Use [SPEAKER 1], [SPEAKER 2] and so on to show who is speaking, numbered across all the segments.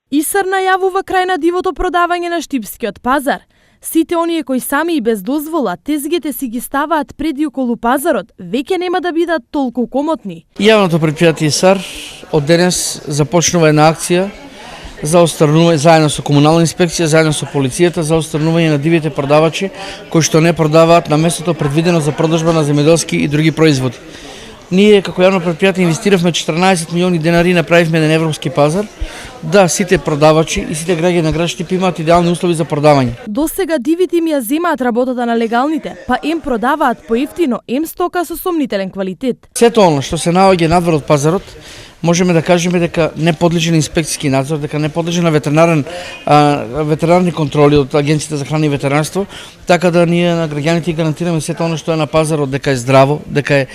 [SPEAKER 1] ИСАР најавува крај на дивото продавање на Штипскиот пазар. Сите оние кои сами и без дозвола тезгите си ги ставаат пред и околу пазарот, веќе нема да бидат толку комотни.
[SPEAKER 2] Јавното предпријатие ИСАР од денес започнува една акција за отстранување заедно со комунална инспекција, заедно со полицијата за отстранување на дивите продавачи кои што не продаваат на местото предвидено за продажба на земјоделски и други производи. Ние како јавно предпријатие инвестиравме 14 милиони денари, направивме еден европски пазар, да сите продавачи и сите граѓани на град Штип имаат идеални услови за продавање.
[SPEAKER 1] До сега дивите им ја земаат работата на легалните, па им продаваат поевтино, стока со сомнителен квалитет.
[SPEAKER 2] Сето оно што се наоѓа надвор од пазарот, можеме да кажеме дека не подлежи на инспекцијски надзор, дека не подлежи на ветеринарни контроли од Агенцијата за храна и ветеринарство, така да ние на граѓаните гарантираме сето оно што е на пазарот дека е здраво, дека е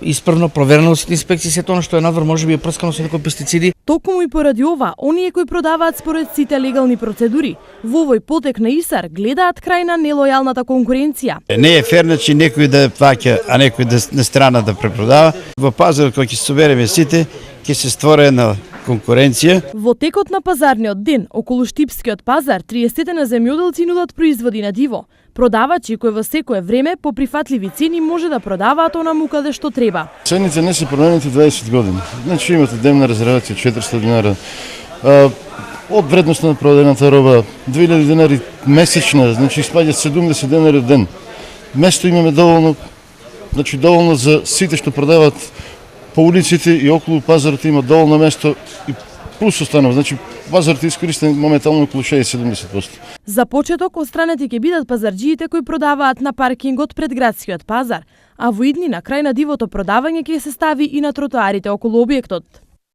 [SPEAKER 2] исправно проверено од сите инспекции, сето оно што е надвор можеби е прскано со некои пестициди.
[SPEAKER 1] Токму и поради ова, оние кои продаваат според сите легални процедури, во овој потек на ИСАР гледаат крај на нелојалната конкуренција.
[SPEAKER 3] Не е фер, значи некој да плаќа, а некој да на страна да препродава. Во пазарот кој ќе се собереме сите, ќе се створи една конкуренција.
[SPEAKER 1] Во текот на пазарниот ден, околу Штипскиот пазар, 30 на земјоделци нудат производи на диво. Продавачи кои во секое време по прифатливи цени може да продаваат онаму каде што треба.
[SPEAKER 4] Цените не се променети 20 години. Значи имате дневна резервација 400 динара. Од вредноста на продадената роба 2000 динари месечна, значи испаѓаат 70 динари ден. Место имаме доволно, значи доволно за сите што продаваат по улиците и околу пазарот има доволно место и плюс останува, значи пазарот е искористен моментално околу 60-70%.
[SPEAKER 1] За почеток, отстранети ќе бидат пазарџиите кои продаваат на паркингот пред градскиот пазар, а во иднина крај на дивото продавање ќе се стави и на тротоарите околу објектот.